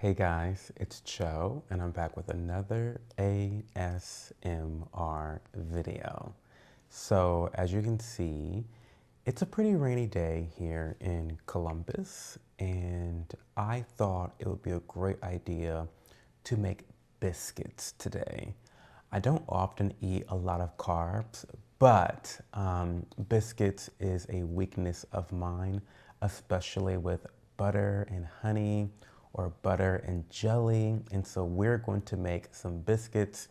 Hey guys, it's Cho, and I'm back with another ASMR video. So, as you can see, it's a pretty rainy day here in Columbus, and I thought it would be a great idea to make biscuits today. I don't often eat a lot of carbs, but biscuits is a weakness of mine, especially with butter and honey or butter and jelly. And so we're going to make some biscuits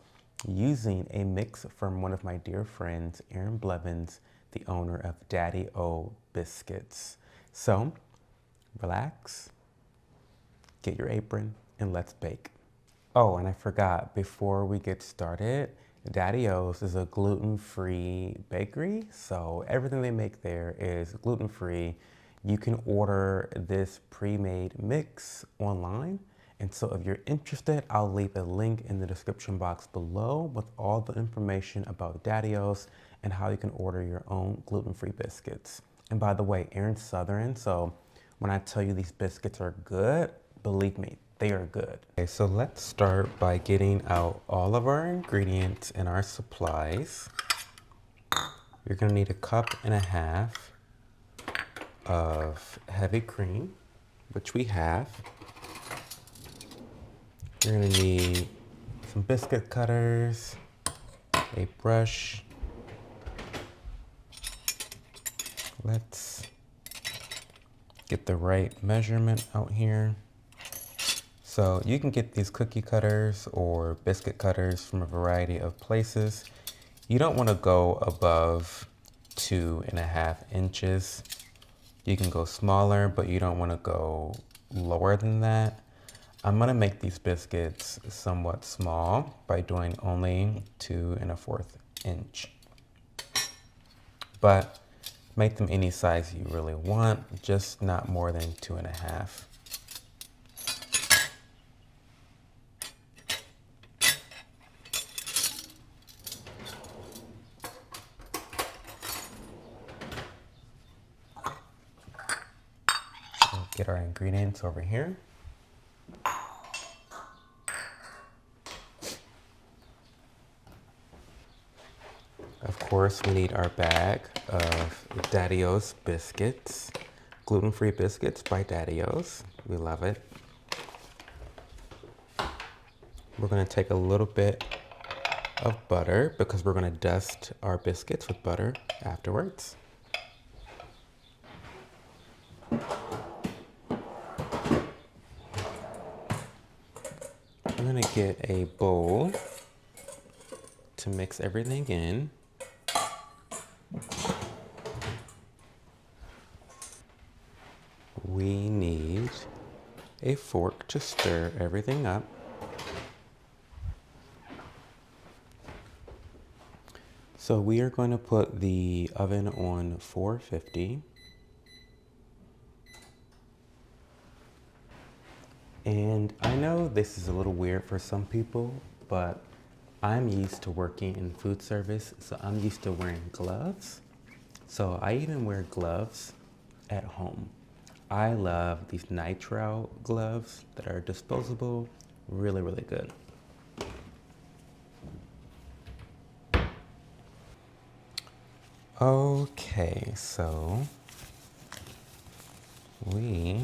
using a mix from one of my dear friends, Aaron Blevins, the owner of Daddy-O Biscuits. So relax, get your apron, and let's bake. Oh, and I forgot, before we get started, Daddy-O's is a gluten-free bakery, so everything they make there is gluten-free. You can order this pre-made mix online, and so if you're interested, I'll leave a link in the description box below with all the information about Daddy-O's and how you can order your own gluten-free biscuits. And by the way, Aaron's Southern, so when I tell you these biscuits are good, believe me, they are good. Okay, so let's start by getting out all of our ingredients and our supplies. You're gonna need 1.5 cups of heavy cream, which we have. You're gonna need some biscuit cutters, a brush. Let's get the right measurement out here. So you can get these cookie cutters or biscuit cutters from a variety of places. You don't want to go above 2.5 inches. You can go smaller, but you don't want to go lower than that. I'm gonna make these biscuits somewhat small by doing only 2.25 inch. But make them any size you really want, just not more than 2.5. Get our ingredients over here. Of course, we need our bag of Daddy-O's biscuits, gluten-free biscuits by Daddy-O's. We love it. We're gonna take a little bit of butter because we're gonna dust our biscuits with butter afterwards. I'm gonna get a bowl to mix everything in. We need a fork to stir everything up. So we are going to put the oven on 450. And I know this is a little weird for some people, but I'm used to working in food service, so I'm used to wearing gloves. So I even wear gloves at home. I love these nitrile gloves that are disposable, really, really good. Okay, so we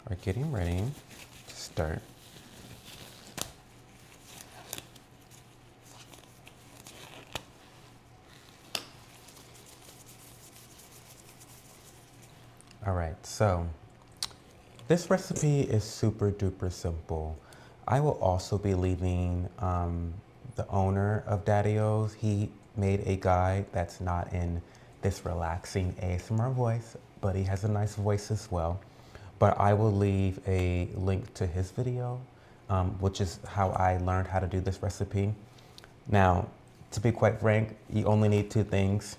are getting ready to start. All right, so this recipe is super duper simple. I will also be leaving the owner of Daddy-O's. He made a guide that's not in this relaxing ASMR voice, but he has a nice voice as well. But I will leave a link to his video, which is how I learned how to do this recipe. Now, to be quite frank, you only need 2 things: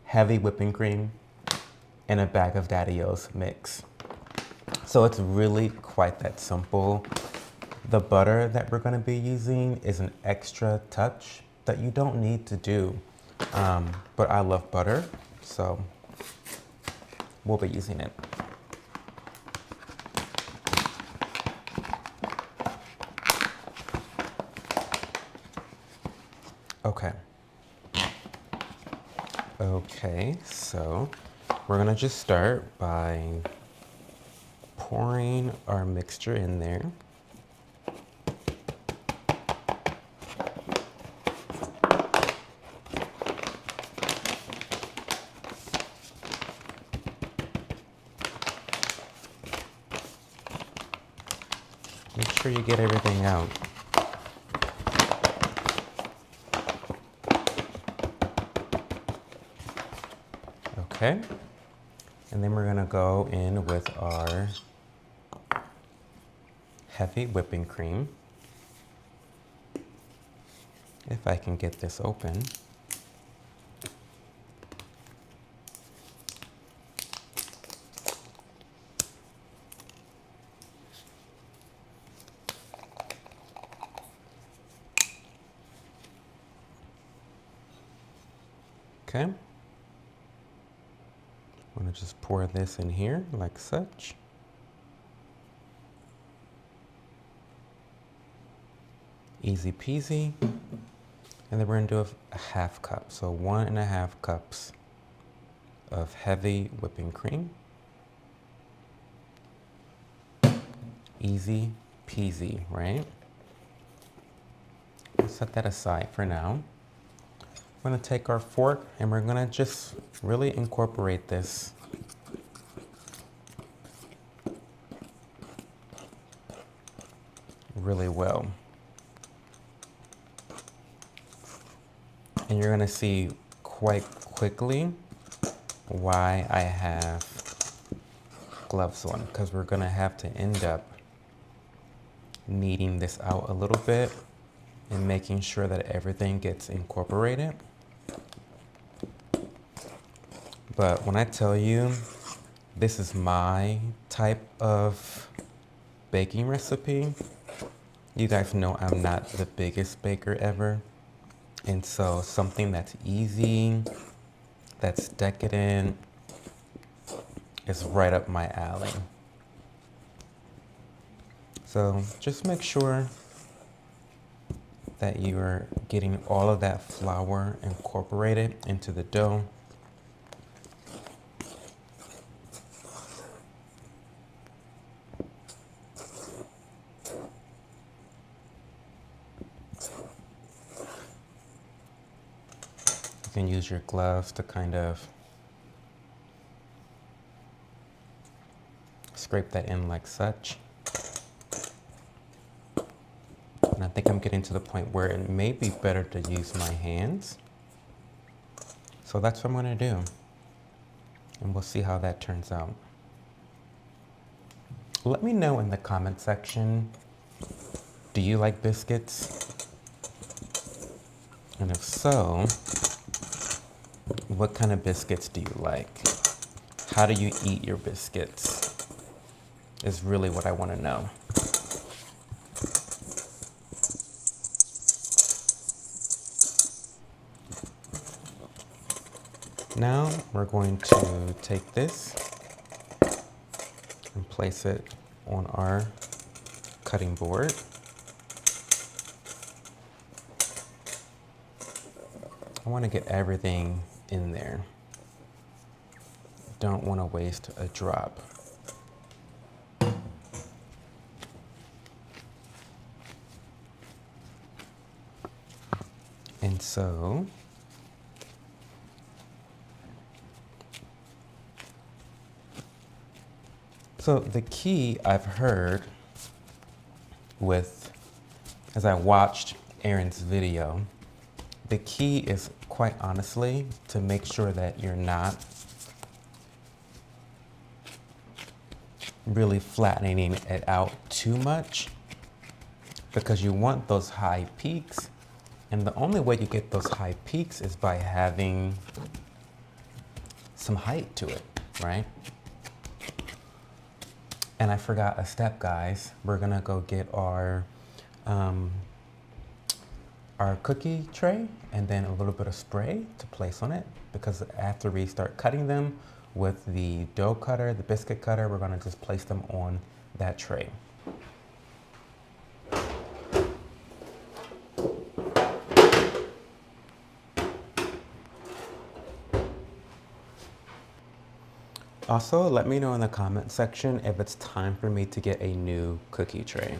heavy whipping cream and a bag of Daddy-O's mix. So it's really quite that simple. The butter that we're gonna be using is an extra touch that you don't need to do, but I love butter, so we'll be using it. Okay. Okay, so we're gonna just start by pouring our mixture in there. Make sure you get everything out. Okay, and then we're gonna go in with our heavy whipping cream. If I can get this open. Okay. I'm gonna just pour this in here like such. Easy peasy. And then we're gonna do a half cup. So 1.5 cups of heavy whipping cream. Easy peasy, right? We'll set that aside for now. We're gonna take our fork and we're gonna just really incorporate this really well. And you're gonna see quite quickly why I have gloves on, because we're gonna have to end up kneading this out a little bit and making sure that everything gets incorporated. But when I tell you, this is my type of baking recipe, you guys know I'm not the biggest baker ever. And so something that's easy, that's decadent, is right up my alley. So just make sure that you are getting all of that flour incorporated into the dough. You can use your gloves to kind of scrape that in like such. And I think I'm getting to the point where it may be better to use my hands. So that's what I'm gonna do. And we'll see how that turns out. Let me know in the comment section, do you like biscuits? And if so, what kind of biscuits do you like? How do you eat your biscuits? Is really what I want to know. Now we're going to take this and place it on our cutting board. I want to get everything in there. Don't want to waste a drop. And so the key I've heard with, as I watched Aaron's video, the key is quite honestly to make sure that you're not really flattening it out too much, because you want those high peaks. And the only way you get those high peaks is by having some height to it, right? And I forgot a step, guys. We're gonna go get our cookie tray and then a little bit of spray to place on it, because after we start cutting them, with the dough cutter, the biscuit cutter, we're gonna just place them on that tray. Also, let me know in the comment section if it's time for me to get a new cookie tray.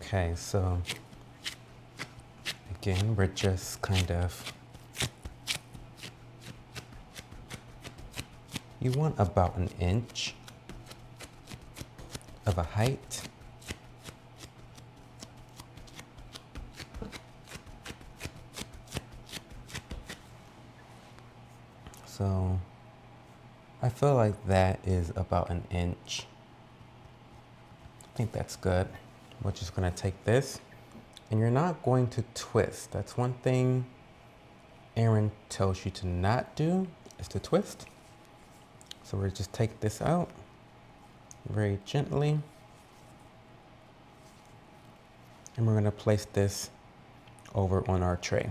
Okay, so again, we're just kind of, you want about an inch of a height. So I feel like that is about an inch. I think that's good. We're just gonna take this, and you're not going to twist. That's one thing Erin tells you to not do, is to twist. So we're just take this out very gently. And we're gonna place this over on our tray.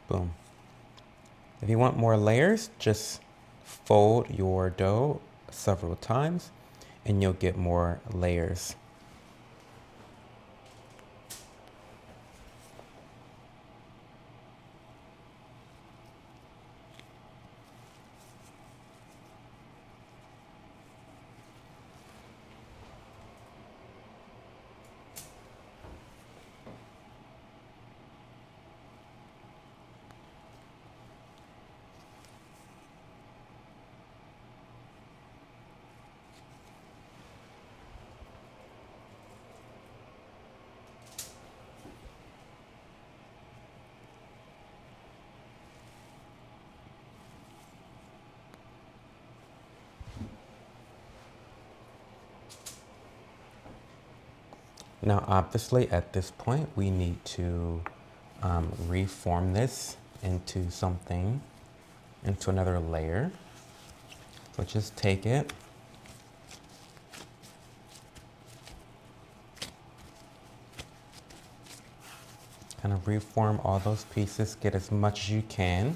Boom. If you want more layers, just fold your dough several times and you'll get more layers. Now, obviously, at this point, we need to reform this into something, into another layer. So just take it. Kind of reform all those pieces, get as much as you can.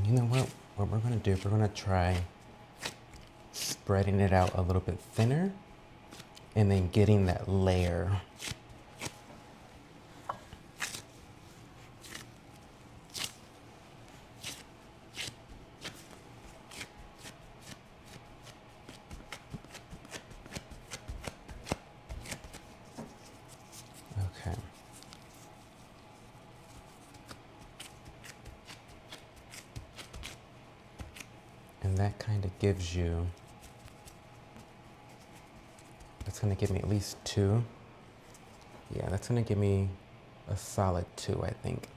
You know what we're gonna do, we're gonna try spreading it out a little bit thinner and then getting that layer. Okay. And that kind of gives you, that's gonna give me at least 2. Yeah, that's gonna give me a solid 2, I think.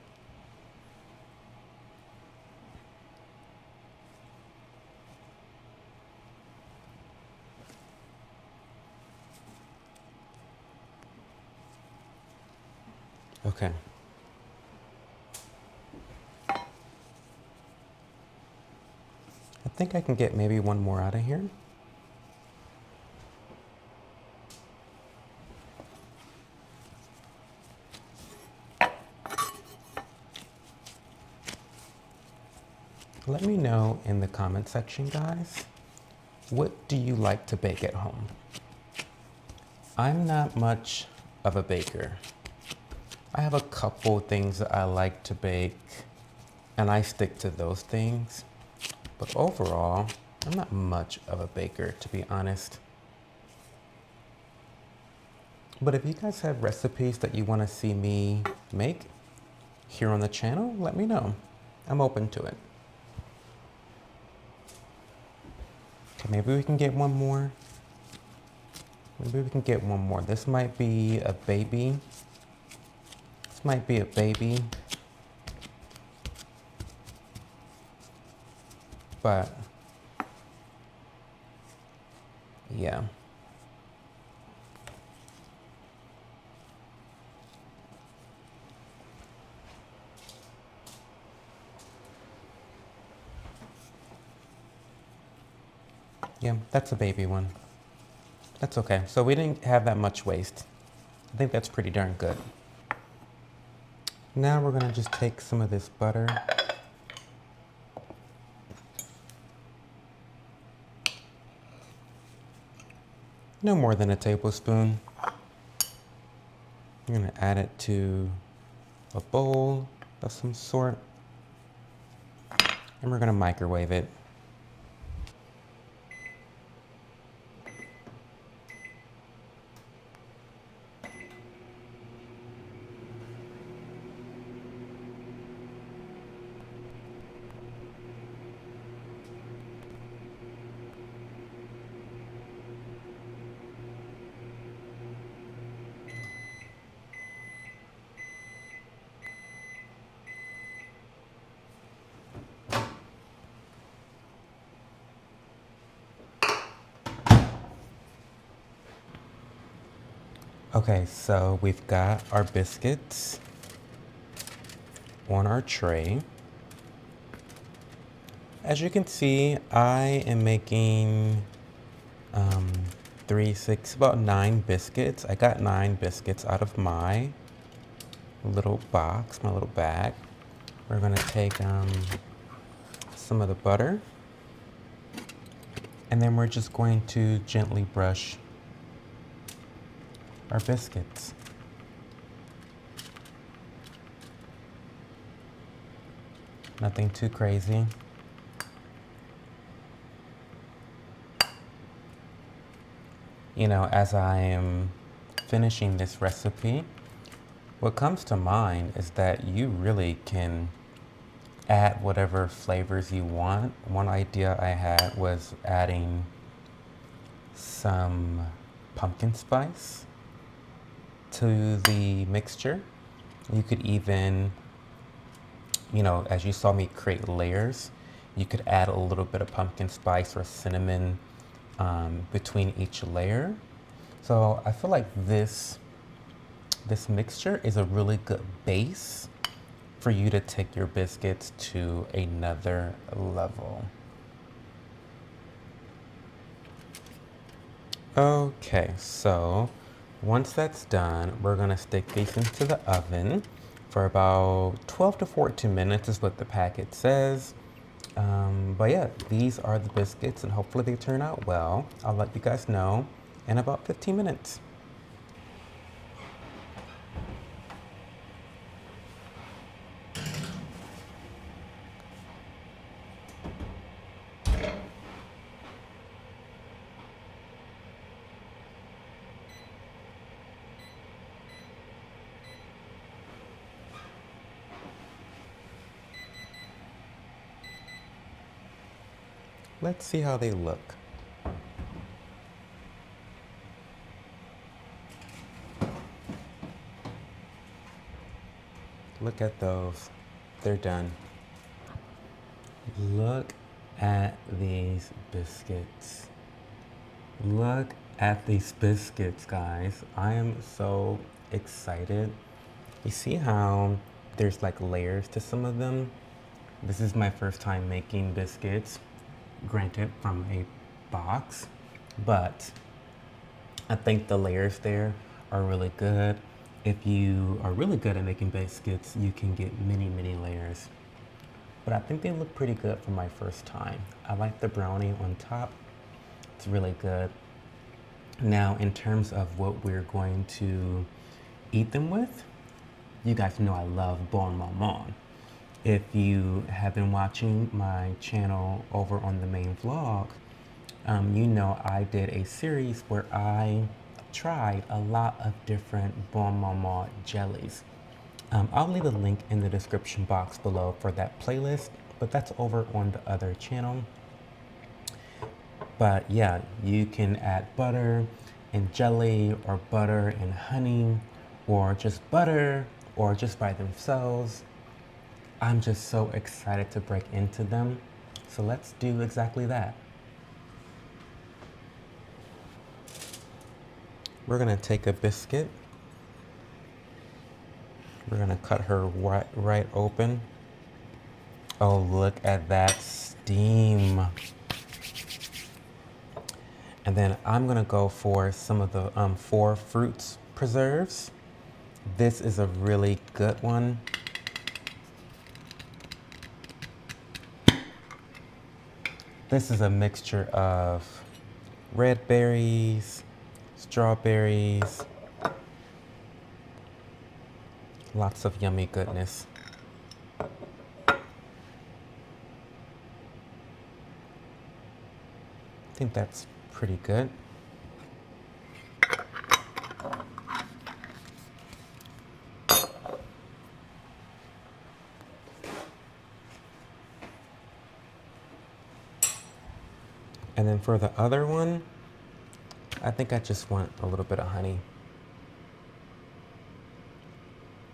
Okay. I think I can get maybe one more out of here. Let me know in the comment section, guys, what do you like to bake at home? I'm not much of a baker. I have a couple things that I like to bake, and I stick to those things. But overall, I'm not much of a baker, to be honest. But if you guys have recipes that you want to see me make here on the channel, let me know. I'm open to it. Okay, maybe we can get one more. Maybe we can get one more. This might be a baby. This might be a baby. But yeah. Yeah, that's a baby one. That's okay. So we didn't have that much waste. I think that's pretty darn good. Now we're gonna just take some of this butter. No more than a tablespoon. We're gonna add it to a bowl of some sort. And we're gonna microwave it. Okay, so we've got our biscuits on our tray. As you can see, I am making 3, 6, about 9 biscuits. I got 9 biscuits out of my little box, my little bag. We're gonna take some of the butter, and then we're just going to gently brush our biscuits. Nothing too crazy. You know, as I am finishing this recipe, what comes to mind is that you really can add whatever flavors you want. One idea I had was adding some pumpkin spice to the mixture. You could even, you know, as you saw me create layers, you could add a little bit of pumpkin spice or cinnamon between each layer. So I feel like this mixture is a really good base for you to take your biscuits to another level. Okay, so once that's done, we're gonna stick these into the oven for about 12 to 14 minutes is what the packet says. But yeah, these are the biscuits and hopefully they turn out well. I'll let you guys know in about 15 minutes. Let's see how they look. Look at those. They're done. Look at these biscuits. Look at these biscuits, guys. I am so excited. You see how there's like layers to some of them? This is my first time making biscuits, granted from a box, but I think the layers there are really good. If you are really good at making biscuits, you can get many, many layers. But I think they look pretty good for my first time. I like the brownie on top. It's really good. Now, in terms of what we're going to eat them with. You guys know I love bon maman. If you have been watching my channel over on the main vlog, you know I did a series where I tried a lot of different bon maman jellies. I'll leave a link in the description box below for that playlist, but that's over on the other channel. But yeah, you can add butter and jelly, or butter and honey, or just butter, or just by themselves. I'm just so excited to break into them. So let's do exactly that. We're gonna take a biscuit. We're gonna cut her right open. Oh, look at that steam. And then I'm gonna go for some of the 4 fruits preserves. This is a really good one. This is a mixture of red berries, strawberries, lots of yummy goodness. I think that's pretty good. And then for the other one, I think I just want a little bit of honey.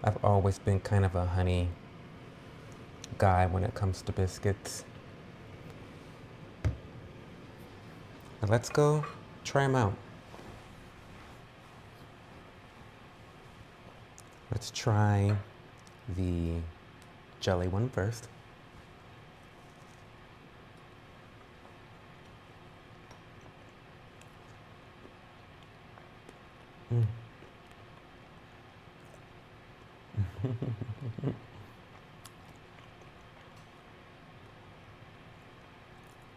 I've always been kind of a honey guy when it comes to biscuits. But let's go try them out. Let's try the jelly one first.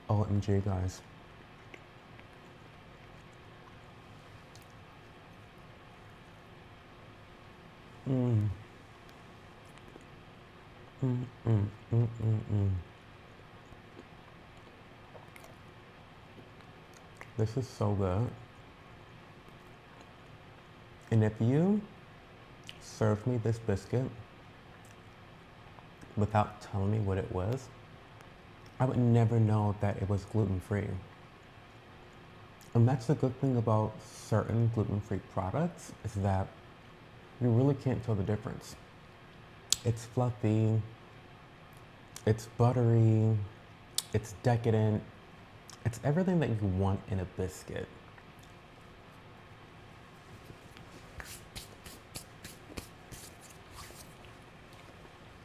OMG, guys. This is so good. And if you served me this biscuit without telling me what it was, I would never know that it was gluten-free. And that's the good thing about certain gluten-free products, is that you really can't tell the difference. It's fluffy, it's buttery, it's decadent, it's everything that you want in a biscuit.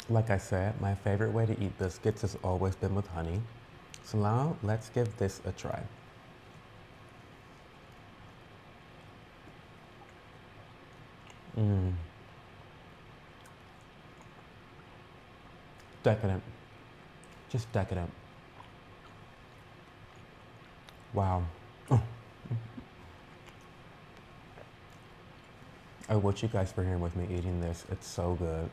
Like I said, my favorite way to eat biscuits has always been with honey. So now let's give this a try. Decadent. Just decadent. Wow. I wish you guys were here with me eating this. It's so good.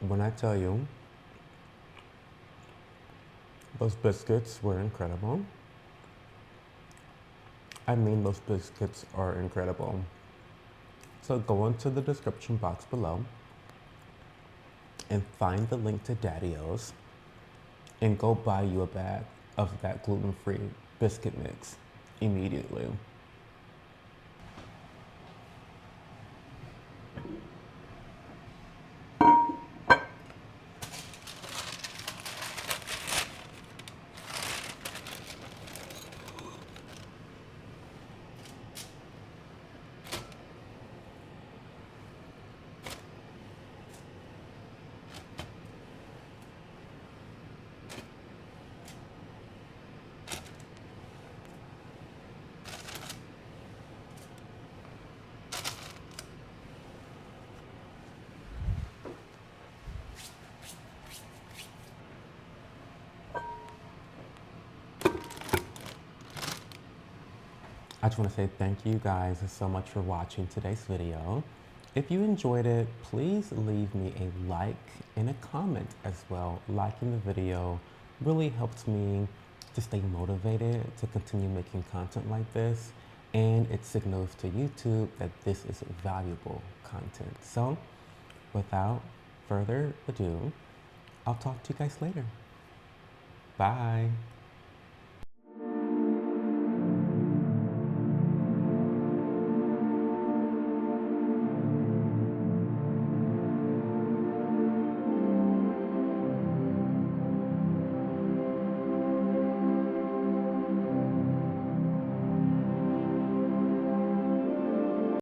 When I tell you, those biscuits were incredible, I mean those biscuits are incredible. So go into the description box below and find the link to Daddy-O's and go buy you a bag of that gluten-free biscuit mix immediately. I just want to say thank you guys so much for watching today's video. If you enjoyed it, please leave me a like and a comment as well. Liking the video really helps me to stay motivated to continue making content like this, and it signals to YouTube that this is valuable content. So without further ado, I'll talk to you guys later. Bye.